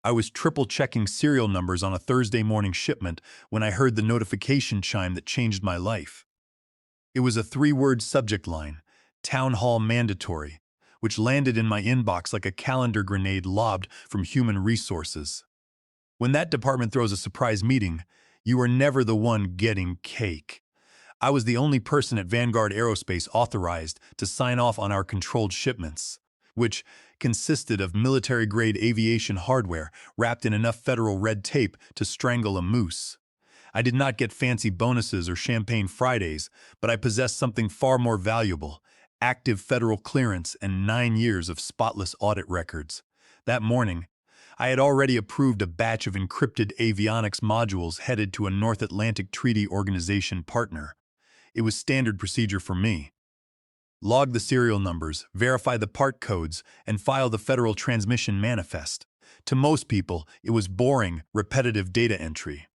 I was triple-checking serial numbers on a Thursday morning shipment when I heard the notification chime that changed my life. It was a three-word subject line, Town Hall Mandatory, which landed in my inbox like a calendar grenade lobbed from human resources. When that department throws a surprise meeting, you are never the one getting cake. I was the only person at Vanguard Aerospace authorized to sign off on our controlled shipments, which consisted of military-grade aviation hardware wrapped in enough federal red tape to strangle a moose. I did not get fancy bonuses or champagne Fridays, but I possessed something far more valuable: active federal clearance and 9 years of spotless audit records. That morning, I had already approved a batch of encrypted avionics modules headed to a North Atlantic Treaty Organization partner. It was standard procedure for me. Log the serial numbers, verify the part codes, and file the Federal Transmission Manifest. To most people, it was boring, repetitive data entry.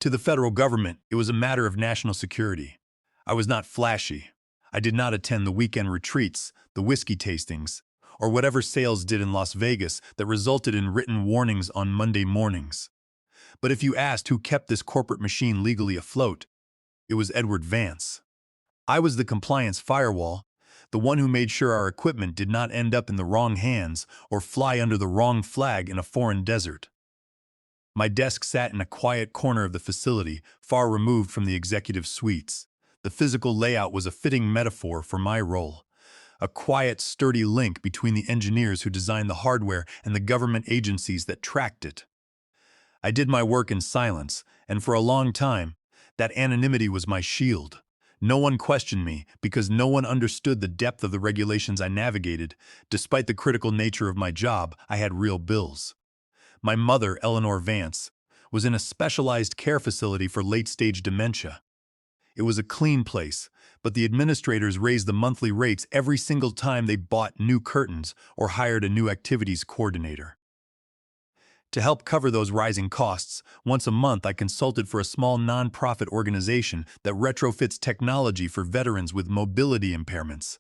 To the federal government, it was a matter of national security. I was not flashy. I did not attend the weekend retreats, the whiskey tastings, or whatever sales did in Las Vegas that resulted in written warnings on Monday mornings. But if you asked who kept this corporate machine legally afloat, it was Edward Vance. I was the compliance firewall, the one who made sure our equipment did not end up in the wrong hands or fly under the wrong flag in a foreign desert. My desk sat in a quiet corner of the facility, far removed from the executive suites. The physical layout was a fitting metaphor for my role, a quiet, sturdy link between the engineers who designed the hardware and the government agencies that tracked it. I did my work in silence, and for a long time, that anonymity was my shield. No one questioned me because no one understood the depth of the regulations I navigated. Despite the critical nature of my job, I had real bills. My mother, Eleanor Vance, was in a specialized care facility for late-stage dementia. It was a clean place, but the administrators raised the monthly rates every single time they bought new curtains or hired a new activities coordinator. To help cover those rising costs, once a month I consulted for a small nonprofit organization that retrofits technology for veterans with mobility impairments.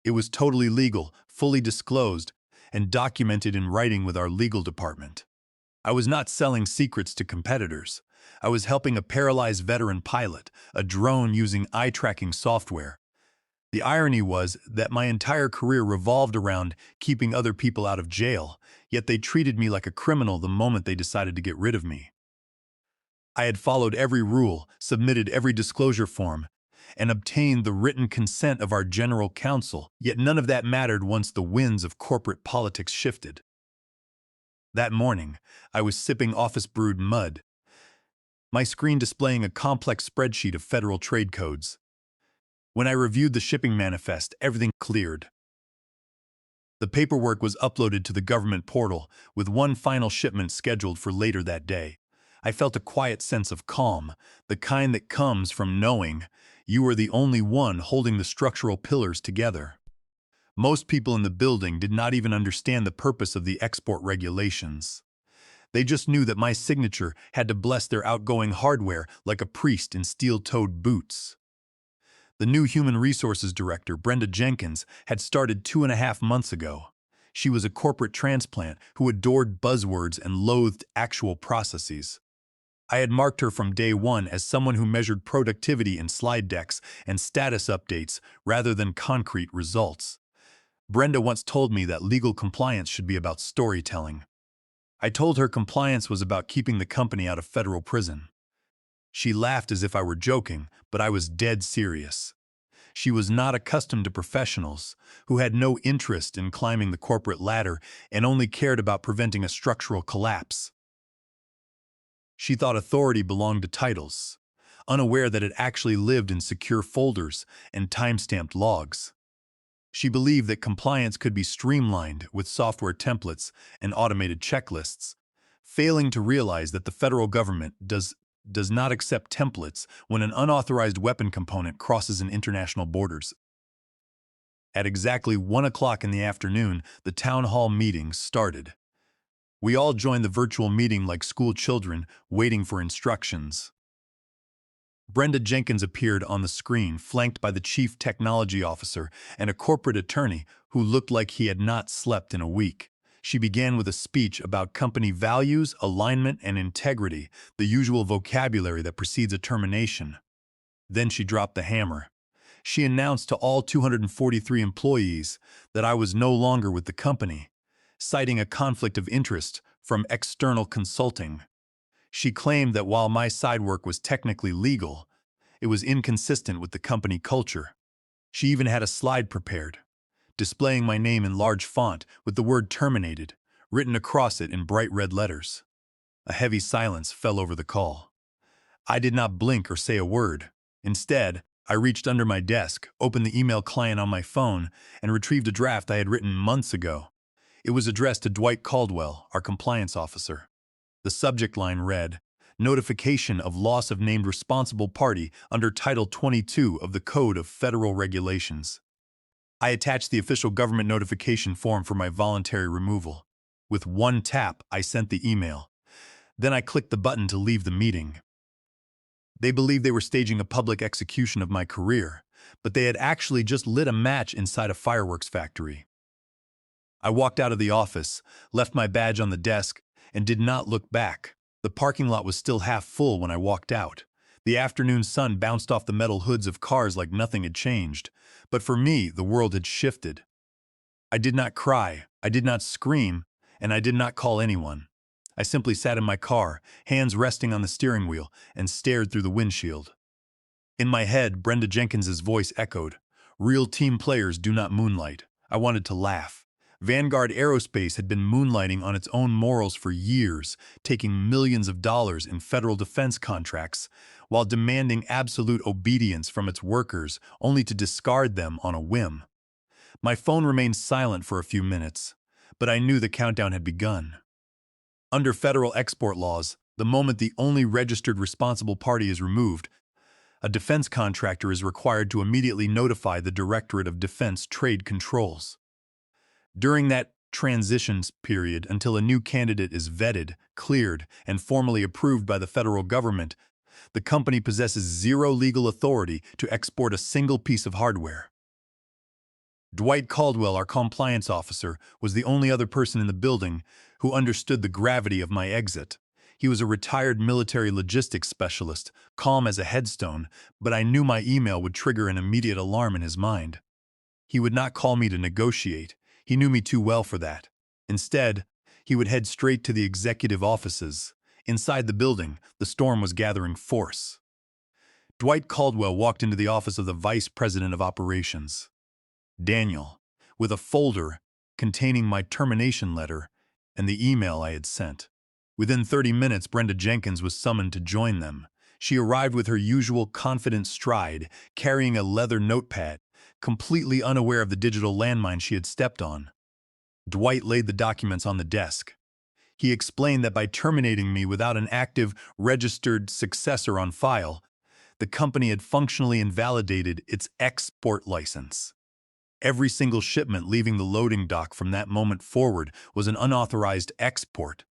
It was totally legal, fully disclosed, and documented in writing with our legal department. I was not selling secrets to competitors. I was helping a paralyzed veteran pilot a drone using eye-tracking software. The irony was that my entire career revolved around keeping other people out of jail, yet they treated me like a criminal the moment they decided to get rid of me. I had followed every rule, submitted every disclosure form, and obtained the written consent of our general counsel, yet none of that mattered once the winds of corporate politics shifted. That morning, I was sipping office-brewed mud, my screen displaying a complex spreadsheet of federal trade codes. When I reviewed the shipping manifest, everything cleared. The paperwork was uploaded to the government portal, with one final shipment scheduled for later that day. I felt a quiet sense of calm, the kind that comes from knowing you are the only one holding the structural pillars together. Most people in the building did not even understand the purpose of the export regulations. They just knew that my signature had to bless their outgoing hardware like a priest in steel-toed boots. The new Human Resources Director, Brenda Jenkins, had started 2.5 months ago. She was a corporate transplant who adored buzzwords and loathed actual processes. I had marked her from day one as someone who measured productivity in slide decks and status updates rather than concrete results. Brenda once told me that legal compliance should be about storytelling. I told her compliance was about keeping the company out of federal prison. She laughed as if I were joking, but I was dead serious. She was not accustomed to professionals who had no interest in climbing the corporate ladder and only cared about preventing a structural collapse. She thought authority belonged to titles, unaware that it actually lived in secure folders and time-stamped logs. She believed that compliance could be streamlined with software templates and automated checklists, failing to realize that the federal government does not accept templates when an unauthorized weapon component crosses in international borders. At exactly 1 o'clock in the afternoon, the town hall meeting started. We all joined the virtual meeting like school children waiting for instructions. Brenda Jenkins appeared on the screen, flanked by the chief technology officer and a corporate attorney who looked like he had not slept in a week. She began with a speech about company values, alignment, and integrity, the usual vocabulary that precedes a termination. Then she dropped the hammer. She announced to all 243 employees that I was no longer with the company, citing a conflict of interest from external consulting. She claimed that while my side work was technically legal, it was inconsistent with the company culture. She even had a slide prepared, displaying my name in large font with the word terminated written across it in bright red letters. A heavy silence fell over the call. I did not blink or say a word. Instead, I reached under my desk, opened the email client on my phone, and retrieved a draft I had written months ago. It was addressed to Dwight Caldwell, our compliance officer. The subject line read, "Notification of loss of named responsible party under Title 22 of the Code of Federal Regulations." I attached the official government notification form for my voluntary removal. With one tap, I sent the email. Then I clicked the button to leave the meeting. They believed they were staging a public execution of my career, but they had actually just lit a match inside a fireworks factory. I walked out of the office, left my badge on the desk, and did not look back. The parking lot was still half full when I walked out. The afternoon sun bounced off the metal hoods of cars like nothing had changed. But for me, the world had shifted. I did not cry, I did not scream, and I did not call anyone. I simply sat in my car, hands resting on the steering wheel, and stared through the windshield. In my head, Brenda Jenkins's voice echoed, "Real team players do not moonlight." I wanted to laugh. Vanguard Aerospace had been moonlighting on its own morals for years, taking millions of dollars in federal defense contracts, while demanding absolute obedience from its workers, only to discard them on a whim. My phone remained silent for a few minutes, but I knew the countdown had begun. Under federal export laws, the moment the only registered responsible party is removed, a defense contractor is required to immediately notify the Directorate of Defense Trade Controls. During that transitions period until a new candidate is vetted, cleared, and formally approved by the federal government, the company possesses zero legal authority to export a single piece of hardware. Dwight Caldwell, our compliance officer, was the only other person in the building who understood the gravity of my exit. He was a retired military logistics specialist, calm as a headstone, but I knew my email would trigger an immediate alarm in his mind. He would not call me to negotiate. He knew me too well for that. Instead, he would head straight to the executive offices. Inside the building, the storm was gathering force. Dwight Caldwell walked into the office of the Vice President of Operations, Daniel, with a folder containing my termination letter and the email I had sent. Within 30 minutes, Brenda Jenkins was summoned to join them. She arrived with her usual confident stride, carrying a leather notepad, completely unaware of the digital landmine she had stepped on. Dwight laid the documents on the desk. He explained that by terminating me without an active, registered successor on file, the company had functionally invalidated its export license. Every single shipment leaving the loading dock from that moment forward was an unauthorized export.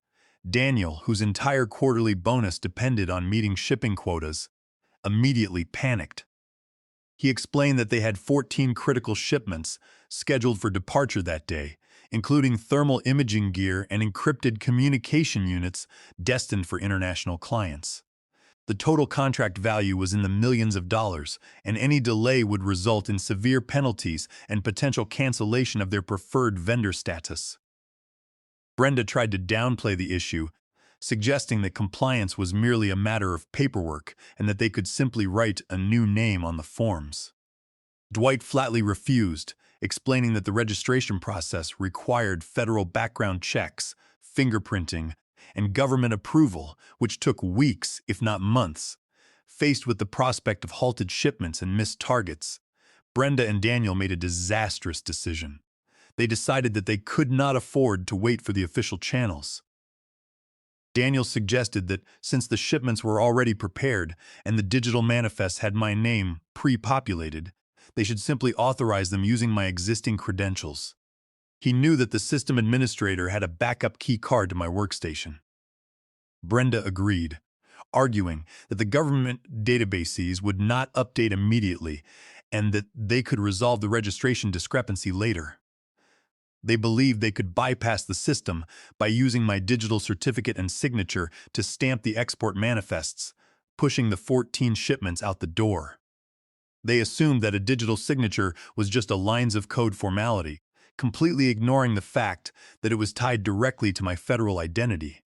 Daniel, whose entire quarterly bonus depended on meeting shipping quotas, immediately panicked. He explained that they had 14 critical shipments scheduled for departure that day, including thermal imaging gear and encrypted communication units destined for international clients. The total contract value was in the millions of dollars, and any delay would result in severe penalties and potential cancellation of their preferred vendor status. Brenda tried to downplay the issue, suggesting that compliance was merely a matter of paperwork and that they could simply write a new name on the forms. Dwight flatly refused, explaining that the registration process required federal background checks, fingerprinting, and government approval, which took weeks, if not months. Faced with the prospect of halted shipments and missed targets, Brenda and Daniel made a disastrous decision. They decided that they could not afford to wait for the official channels. Daniel suggested that since the shipments were already prepared and the digital manifests had my name pre-populated, they should simply authorize them using my existing credentials. He knew that the system administrator had a backup key card to my workstation. Brenda agreed, arguing that the government databases would not update immediately and that they could resolve the registration discrepancy later. They believed they could bypass the system by using my digital certificate and signature to stamp the export manifests, pushing the 14 shipments out the door. They assumed that a digital signature was just a lines of code formality, completely ignoring the fact that it was tied directly to my federal identity.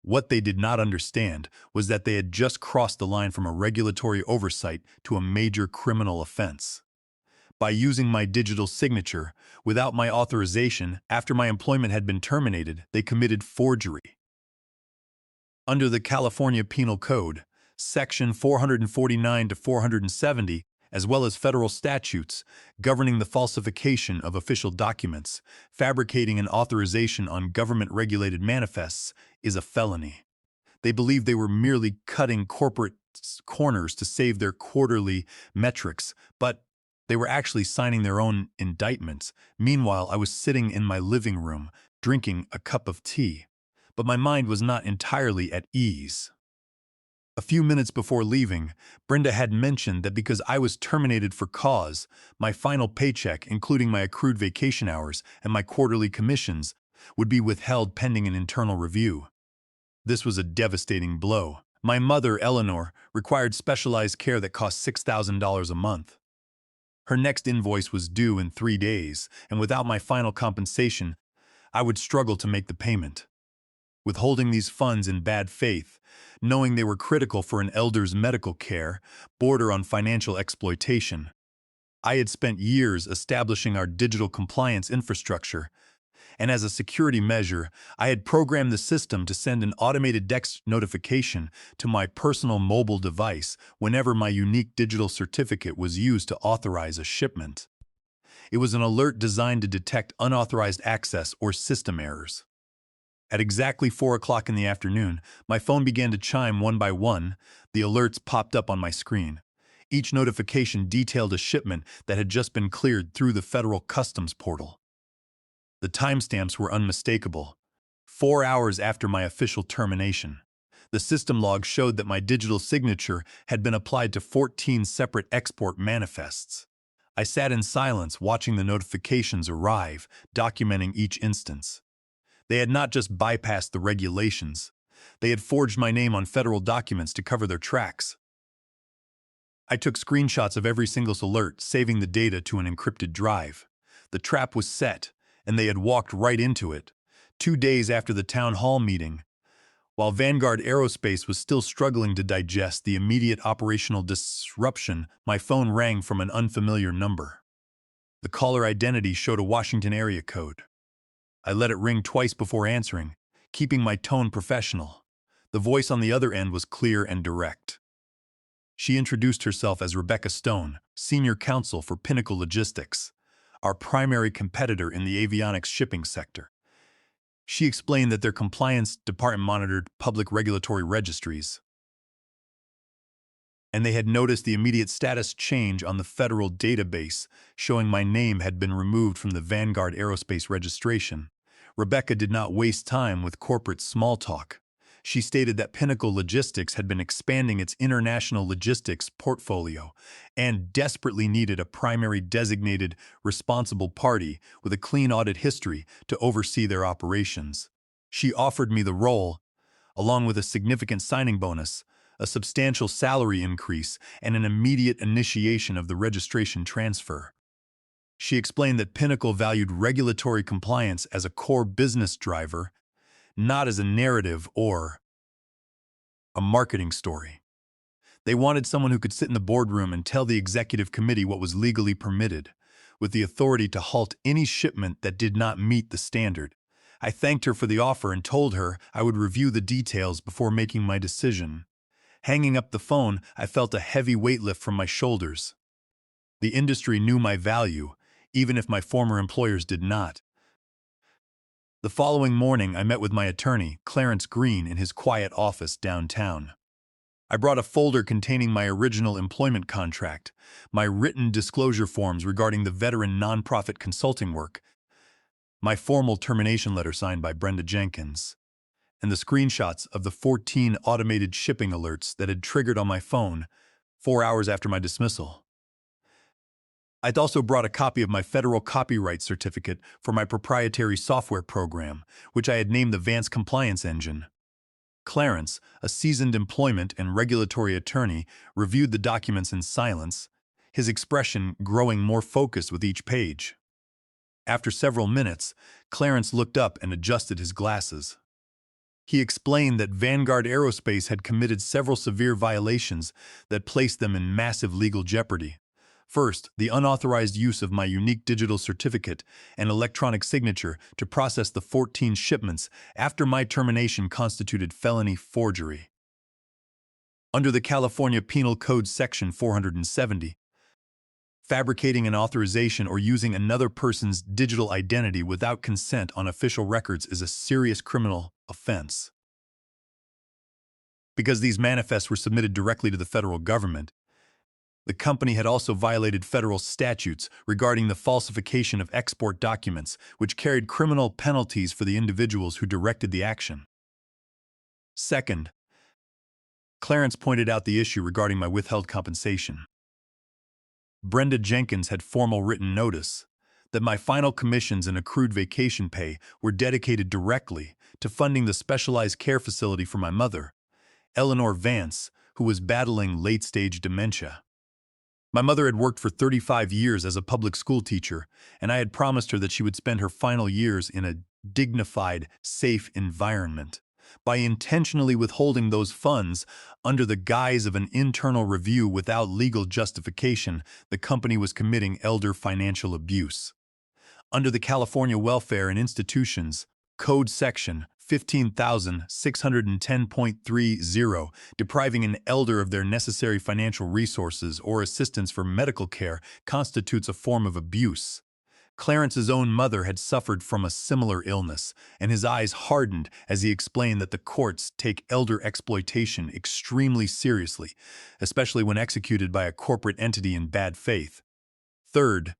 What they did not understand was that they had just crossed the line from a regulatory oversight to a major criminal offense. By using my digital signature, without my authorization, after my employment had been terminated, they committed forgery. Under the California Penal Code, Section 449 to 470, as well as federal statutes governing the falsification of official documents, fabricating an authorization on government-regulated manifests is a felony. They believed they were merely cutting corporate corners to save their quarterly metrics, but they were actually signing their own indictments. Meanwhile, I was sitting in my living room, drinking a cup of tea. But my mind was not entirely at ease. A few minutes before leaving, Brenda had mentioned that because I was terminated for cause, my final paycheck, including my accrued vacation hours and my quarterly commissions, would be withheld pending an internal review. This was a devastating blow. My mother, Eleanor, required specialized care that cost $6,000 a month. Her next invoice was due in 3 days, and without my final compensation, I would struggle to make the payment. Withholding these funds in bad faith, knowing they were critical for an elder's medical care, border on financial exploitation. I had spent years establishing our digital compliance infrastructure, and as a security measure, I had programmed the system to send an automated text notification to my personal mobile device whenever my unique digital certificate was used to authorize a shipment. It was an alert designed to detect unauthorized access or system errors. At exactly 4 o'clock in the afternoon, my phone began to chime one by one. The alerts popped up on my screen. Each notification detailed a shipment that had just been cleared through the federal customs portal. The timestamps were unmistakable. 4 hours after my official termination. The system log showed that my digital signature had been applied to 14 separate export manifests. I sat in silence watching the notifications arrive, documenting each instance. They had not just bypassed the regulations. They had forged my name on federal documents to cover their tracks. I took screenshots of every single alert, saving the data to an encrypted drive. The trap was set, and they had walked right into it. 2 days after the town hall meeting, while Vanguard Aerospace was still struggling to digest the immediate operational disruption, my phone rang from an unfamiliar number. The caller identity showed a Washington area code. I let it ring twice before answering, keeping my tone professional. The voice on the other end was clear and direct. She introduced herself as Rebecca Stone, Senior Counsel for Pinnacle Logistics, our primary competitor in the avionics shipping sector. She explained that their compliance department monitored public regulatory registries, and they had noticed the immediate status change on the federal database, showing my name had been removed from the Vanguard Aerospace registration. Rebecca did not waste time with corporate small talk. She stated that Pinnacle Logistics had been expanding its international logistics portfolio and desperately needed a primary designated responsible party with a clean audit history to oversee their operations. She offered me the role, along with a significant signing bonus, a substantial salary increase, and an immediate initiation of the registration transfer. She explained that Pinnacle valued regulatory compliance as a core business driver, not as a narrative or a marketing story. They wanted someone who could sit in the boardroom and tell the executive committee what was legally permitted, with the authority to halt any shipment that did not meet the standard. I thanked her for the offer and told her I would review the details before making my decision. Hanging up the phone, I felt a heavy weight lift from my shoulders. The industry knew my value, even if my former employers did not. The following morning, I met with my attorney, Clarence Green, in his quiet office downtown. I brought a folder containing my original employment contract, my written disclosure forms regarding the veteran nonprofit consulting work, my formal termination letter signed by Brenda Jenkins, and the screenshots of the 14 automated shipping alerts that had triggered on my phone 4 hours after my dismissal. I'd also brought a copy of my federal copyright certificate for my proprietary software program, which I had named the Vance Compliance Engine. Clarence, a seasoned employment and regulatory attorney, reviewed the documents in silence, his expression growing more focused with each page. After several minutes, Clarence looked up and adjusted his glasses. He explained that Vanguard Aerospace had committed several severe violations that placed them in massive legal jeopardy. First, the unauthorized use of my unique digital certificate and electronic signature to process the 14 shipments after my termination constituted felony forgery. Under the California Penal Code Section 470, fabricating an authorization or using another person's digital identity without consent on official records is a serious criminal offense. Because these manifests were submitted directly to the federal government, the company had also violated federal statutes regarding the falsification of export documents, which carried criminal penalties for the individuals who directed the action. Second, Clarence pointed out the issue regarding my withheld compensation. Brenda Jenkins had formal written notice that my final commissions and accrued vacation pay were dedicated directly to funding the specialized care facility for my mother, Eleanor Vance, who was battling late-stage dementia. My mother had worked for 35 years as a public school teacher, and I had promised her that she would spend her final years in a dignified, safe environment. By intentionally withholding those funds under the guise of an internal review without legal justification, the company was committing elder financial abuse. Under the California Welfare and Institutions Code Section 15,610.30, depriving an elder of their necessary financial resources or assistance for medical care constitutes a form of abuse. Clarence's own mother had suffered from a similar illness, and his eyes hardened as he explained that the courts take elder exploitation extremely seriously, especially when executed by a corporate entity in bad faith. Third,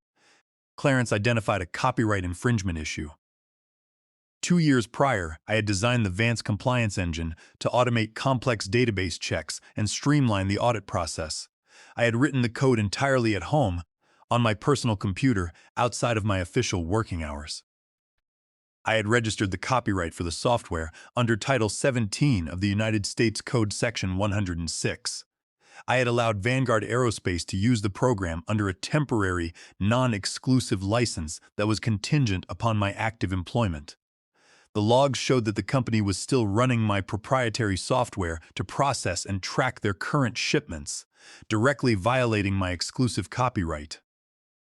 Clarence identified a copyright infringement issue. 2 years prior, I had designed the Vance Compliance Engine to automate complex database checks and streamline the audit process. I had written the code entirely at home, on my personal computer, outside of my official working hours. I had registered the copyright for the software under Title 17 of the United States Code Section 106. I had allowed Vanguard Aerospace to use the program under a temporary, non-exclusive license that was contingent upon my active employment. The logs showed that the company was still running my proprietary software to process and track their current shipments, directly violating my exclusive copyright.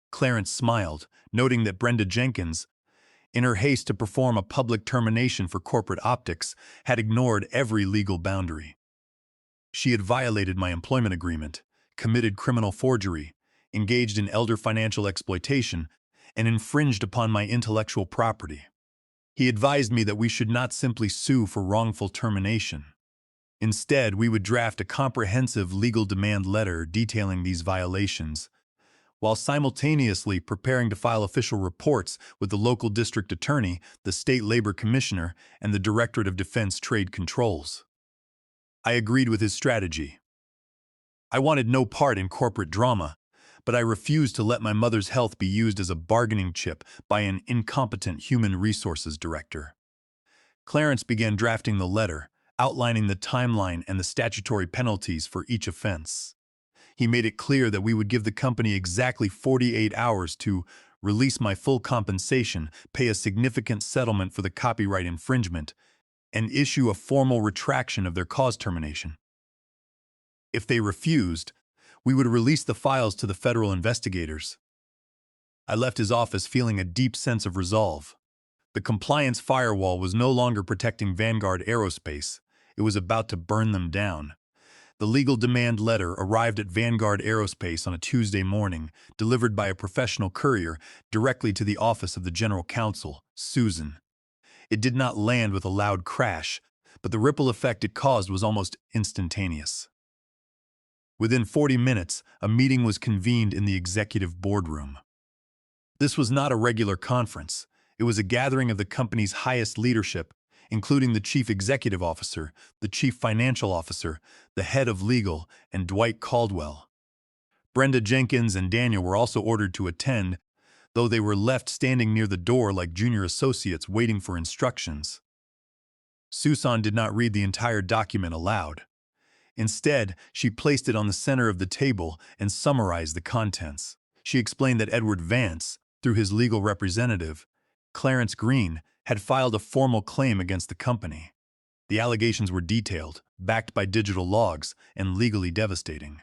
Clarence smiled, noting that Brenda Jenkins, in her haste to perform a public termination for corporate optics, had ignored every legal boundary. She had violated my employment agreement, committed criminal forgery, engaged in elder financial exploitation, and infringed upon my intellectual property. He advised me that we should not simply sue for wrongful termination. Instead, we would draft a comprehensive legal demand letter detailing these violations, while simultaneously preparing to file official reports with the local district attorney, the state labor commissioner, and the Directorate of Defense Trade Controls. I agreed with his strategy. I wanted no part in corporate drama, but I refused to let my mother's health be used as a bargaining chip by an incompetent human resources director. Clarence began drafting the letter, outlining the timeline and the statutory penalties for each offense. He made it clear that we would give the company exactly 48 hours to release my full compensation, pay a significant settlement for the copyright infringement, and issue a formal retraction of their cause termination. If they refused, we would release the files to the federal investigators. I left his office feeling a deep sense of resolve. The compliance firewall was no longer protecting Vanguard Aerospace. It was about to burn them down. The legal demand letter arrived at Vanguard Aerospace on a Tuesday morning, delivered by a professional courier directly to the office of the General Counsel, Susan. It did not land with a loud crash, but the ripple effect it caused was almost instantaneous. Within 40 minutes, a meeting was convened in the executive boardroom. This was not a regular conference. It was a gathering of the company's highest leadership, including the chief executive officer, the chief financial officer, the head of legal, and Dwight Caldwell. Brenda Jenkins and Daniel were also ordered to attend, though they were left standing near the door like junior associates waiting for instructions. Susan did not read the entire document aloud. Instead, she placed it on the center of the table and summarized the contents. She explained that Edward Vance, through his legal representative, Clarence Green, had filed a formal claim against the company. The allegations were detailed, backed by digital logs, and legally devastating.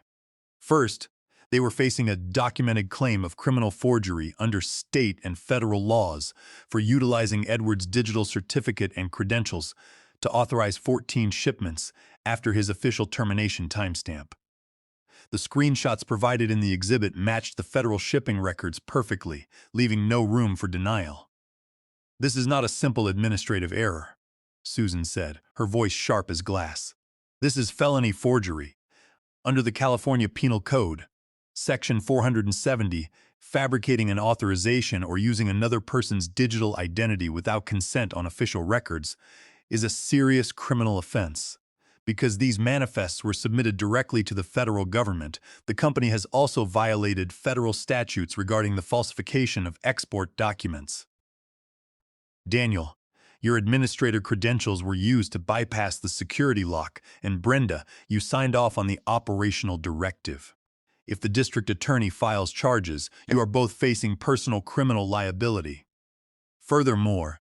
First, they were facing a documented claim of criminal forgery under state and federal laws for utilizing Edward's digital certificate and credentials to authorize 14 shipments after his official termination timestamp. The screenshots provided in the exhibit matched the federal shipping records perfectly, leaving no room for denial. "This is not a simple administrative error," Susan said, her voice sharp as glass. "This is felony forgery. Under the California Penal Code, Section 470, fabricating an authorization or using another person's digital identity without consent on official records is a serious criminal offense. Because these manifests were submitted directly to the federal government, the company has also violated federal statutes regarding the falsification of export documents. Daniel, your administrator credentials were used to bypass the security lock, and Brenda, you signed off on the operational directive. If the district attorney files charges, you are both facing personal criminal liability." Furthermore,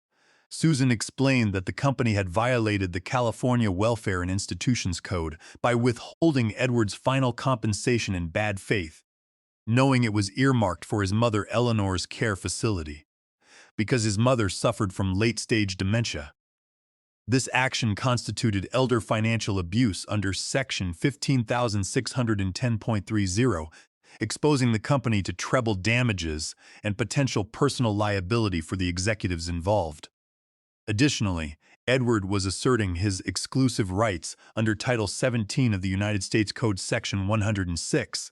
Susan explained that the company had violated the California Welfare and Institutions Code by withholding Edward's final compensation in bad faith, knowing it was earmarked for his mother Eleanor's care facility, because his mother suffered from late-stage dementia. This action constituted elder financial abuse under Section 15,610.30, exposing the company to treble damages and potential personal liability for the executives involved. Additionally, Edward was asserting his exclusive rights under Title 17 of the United States Code Section 106,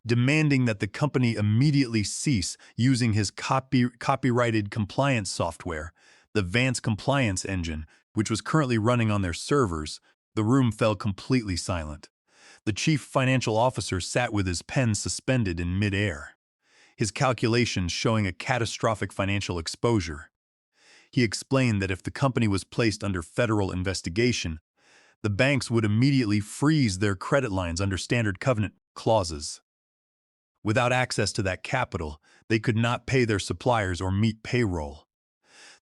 demanding that the company immediately cease using his copyrighted compliance software, the Vance Compliance Engine, which was currently running on their servers. The room fell completely silent. The chief financial officer sat with his pen suspended in midair, his calculations showing a catastrophic financial exposure. He explained that if the company was placed under federal investigation, the banks would immediately freeze their credit lines under standard covenant clauses. Without access to that capital, they could not pay their suppliers or meet payroll.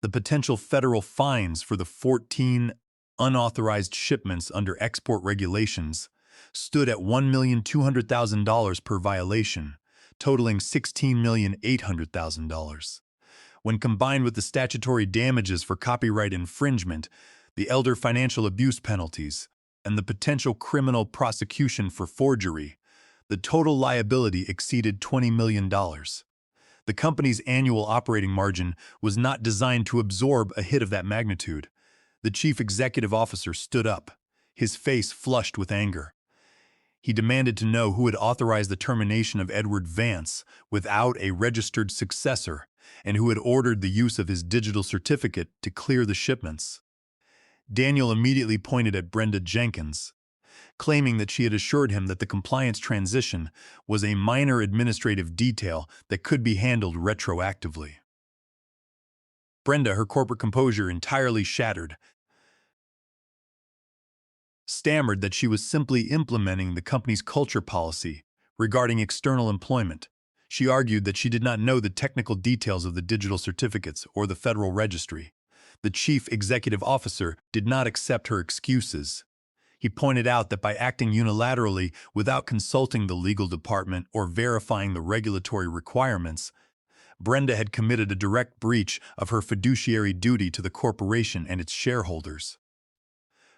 The potential federal fines for the 14 unauthorized shipments under export regulations stood at $1,200,000 per violation, totaling $16,800,000. When combined with the statutory damages for copyright infringement, the elder financial abuse penalties, and the potential criminal prosecution for forgery, the total liability exceeded $20 million. The company's annual operating margin was not designed to absorb a hit of that magnitude. The chief executive officer stood up, his face flushed with anger. He demanded to know who had authorized the termination of Edward Vance without a registered successor, and who had ordered the use of his digital certificate to clear the shipments. Daniel immediately pointed at Brenda Jenkins, claiming that she had assured him that the compliance transition was a minor administrative detail that could be handled retroactively. Brenda, her corporate composure entirely shattered, stammered that she was simply implementing the company's culture policy regarding external employment. She argued that she did not know the technical details of the digital certificates or the federal registry. The chief executive officer did not accept her excuses. He pointed out that by acting unilaterally without consulting the legal department or verifying the regulatory requirements, Brenda had committed a direct breach of her fiduciary duty to the corporation and its shareholders.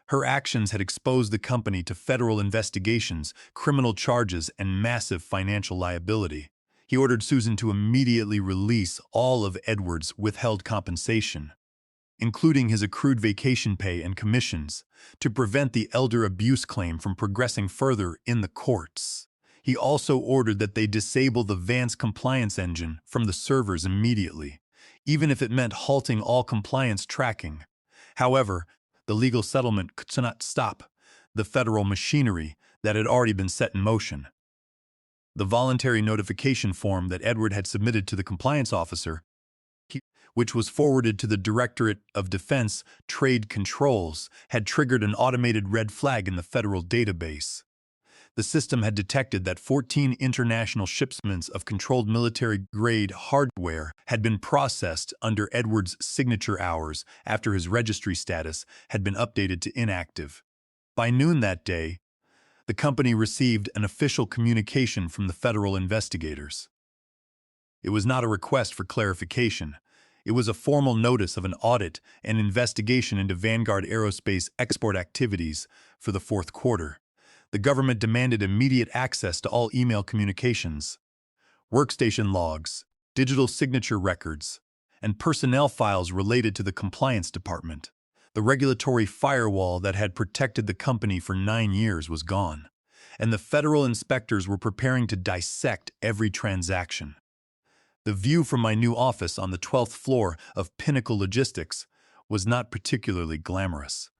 Her actions had exposed the company to federal investigations, criminal charges, and massive financial liability. He ordered Susan to immediately release all of Edward's withheld compensation, including his accrued vacation pay and commissions, to prevent the elder abuse claim from progressing further in the courts. He also ordered that they disable the Vance Compliance Engine from the servers immediately, even if it meant halting all compliance tracking. However, the legal settlement could not stop the federal machinery that had already been set in motion. The voluntary notification form that Edward had submitted to the compliance officer, which was forwarded to the Directorate of Defense Trade Controls, had triggered an automated red flag in the federal database. The system had detected that 14 international shipments of controlled military-grade hardware had been processed under Edward's signature hours after his registry status had been updated to inactive. By noon that day, the company received an official communication from the federal investigators. It was not a request for clarification. It was a formal notice of an audit and investigation into Vanguard Aerospace export activities for the fourth quarter. The government demanded immediate access to all email communications, workstation logs, digital signature records, and personnel files related to the compliance department. The regulatory firewall that had protected the company for 9 years was gone, and the federal inspectors were preparing to dissect every transaction. The view from my new office on the 12th floor of Pinnacle Logistics was not particularly glamorous.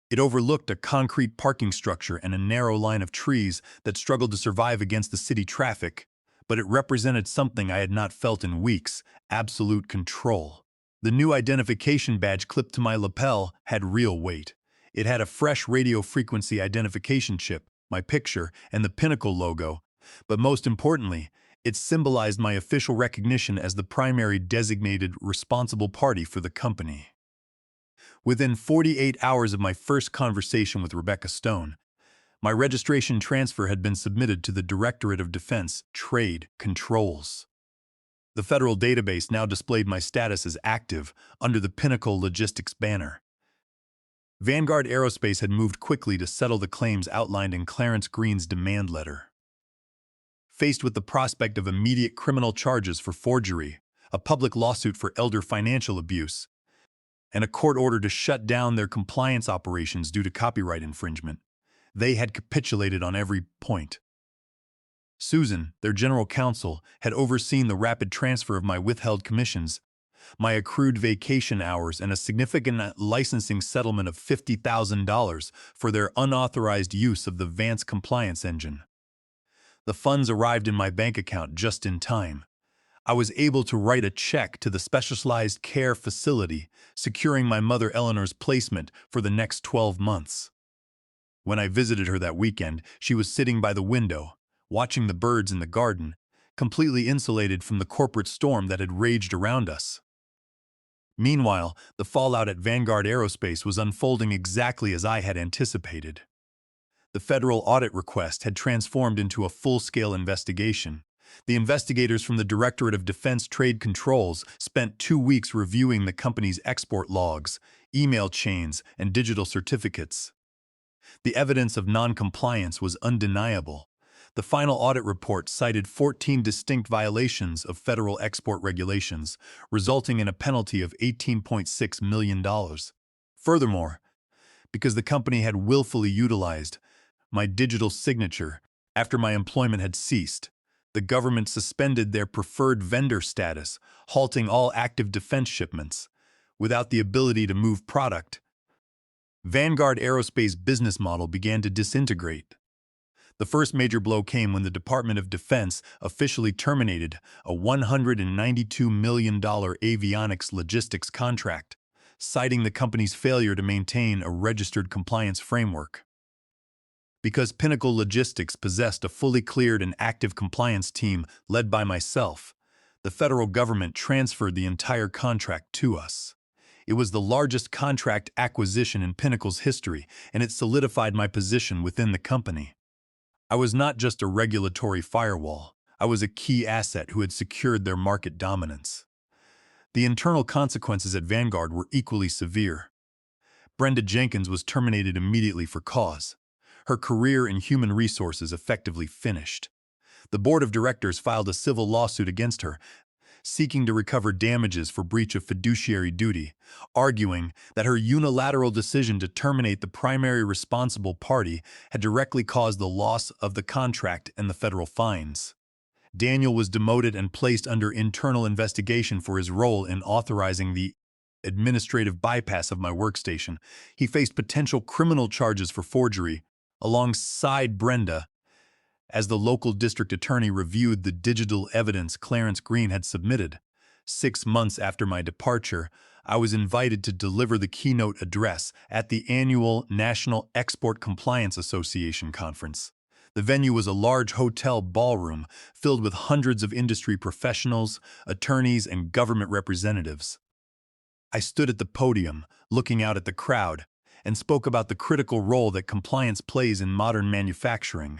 It overlooked a concrete parking structure and a narrow line of trees that struggled to survive against the city traffic, but it represented something I had not felt in weeks: absolute control. The new identification badge clipped to my lapel had real weight. It had a fresh radio frequency identification chip, my picture, and the Pinnacle logo, but most importantly, it symbolized my official recognition as the primary designated responsible party for the company. Within 48 hours of my first conversation with Rebecca Stone, my registration transfer had been submitted to the Directorate of Defense Trade Controls. The federal database now displayed my status as active under the Pinnacle Logistics banner. Vanguard Aerospace had moved quickly to settle the claims outlined in Clarence Green's demand letter. Faced with the prospect of immediate criminal charges for forgery, a public lawsuit for elder financial abuse, and a court order to shut down their compliance operations due to copyright infringement, they had capitulated on every point. Susan, their general counsel, had overseen the rapid transfer of my withheld commissions, my accrued vacation hours, and a significant licensing settlement of $50,000 for their unauthorized use of the Vance compliance engine. The funds arrived in my bank account just in time. I was able to write a check to the specialized care facility, securing my mother Eleanor's placement for the next 12 months. When I visited her that weekend, she was sitting by the window, watching the birds in the garden, completely insulated from the corporate storm that had raged around us. Meanwhile, the fallout at Vanguard Aerospace was unfolding exactly as I had anticipated. The federal audit request had transformed into a full-scale investigation. The investigators from the Directorate of Defense Trade Controls spent 2 weeks reviewing the company's export logs, email chains, and digital certificates. The evidence of non-compliance was undeniable. The final audit report cited 14 distinct violations of federal export regulations, resulting in a penalty of $18.6 million. Furthermore, because the company had willfully utilized my digital signature after my employment had ceased, the government suspended their preferred vendor status, halting all active defense shipments. Without the ability to move product, Vanguard Aerospace business model began to disintegrate. The first major blow came when the Department of Defense officially terminated a $192 million avionics logistics contract, citing the company's failure to maintain a registered compliance framework. Because Pinnacle Logistics possessed a fully cleared and active compliance team led by myself, the federal government transferred the entire contract to us. It was the largest contract acquisition in Pinnacle's history, and it solidified my position within the company. I was not just a regulatory firewall. I was a key asset who had secured their market dominance. The internal consequences at Vanguard were equally severe. Brenda Jenkins was terminated immediately for cause. Her career in human resources effectively finished. The board of directors filed a civil lawsuit against her, seeking to recover damages for breach of fiduciary duty, arguing that her unilateral decision to terminate the primary responsible party had directly caused the loss of the contract and the federal fines. Daniel was demoted and placed under internal investigation for his role in authorizing the administrative bypass of my workstation. He faced potential criminal charges for forgery, alongside Brenda, as the local district attorney reviewed the digital evidence Clarence Green had submitted. 6 months after my departure, I was invited to deliver the keynote address at the annual National Export Compliance Association conference. The venue was a large hotel ballroom filled with hundreds of industry professionals, attorneys, and government representatives. I stood at the podium, looking out at the crowd, and spoke about the critical role that compliance plays in modern manufacturing.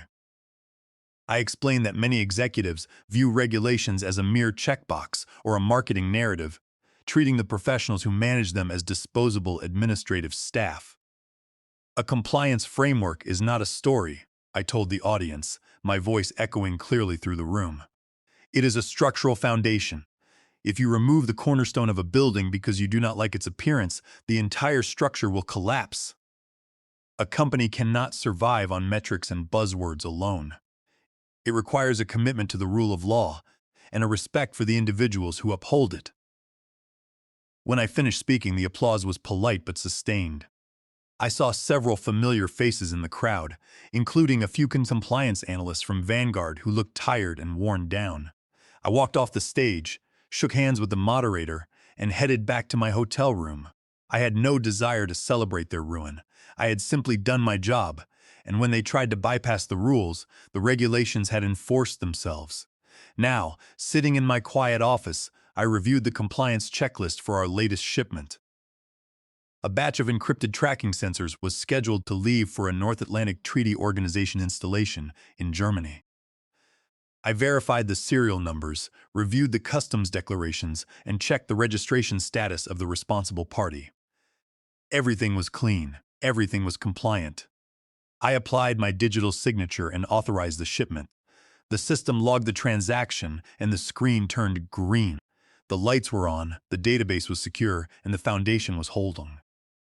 I explained that many executives view regulations as a mere checkbox or a marketing narrative, treating the professionals who manage them as disposable administrative staff. A compliance framework is not a story, I told the audience, my voice echoing clearly through the room. It is a structural foundation. If you remove the cornerstone of a building because you do not like its appearance, the entire structure will collapse. A company cannot survive on metrics and buzzwords alone. It requires a commitment to the rule of law and a respect for the individuals who uphold it. When I finished speaking, the applause was polite but sustained. I saw several familiar faces in the crowd, including a few compliance analysts from Vanguard who looked tired and worn down. I walked off the stage, shook hands with the moderator, and headed back to my hotel room. I had no desire to celebrate their ruin. I had simply done my job, and when they tried to bypass the rules, the regulations had enforced themselves. Now, sitting in my quiet office, I reviewed the compliance checklist for our latest shipment. A batch of encrypted tracking sensors was scheduled to leave for a North Atlantic Treaty Organization installation in Germany. I verified the serial numbers, reviewed the customs declarations, and checked the registration status of the responsible party. Everything was clean. Everything was compliant. I applied my digital signature and authorized the shipment. The system logged the transaction, and the screen turned green. The lights were on, the database was secure, and the foundation was holding.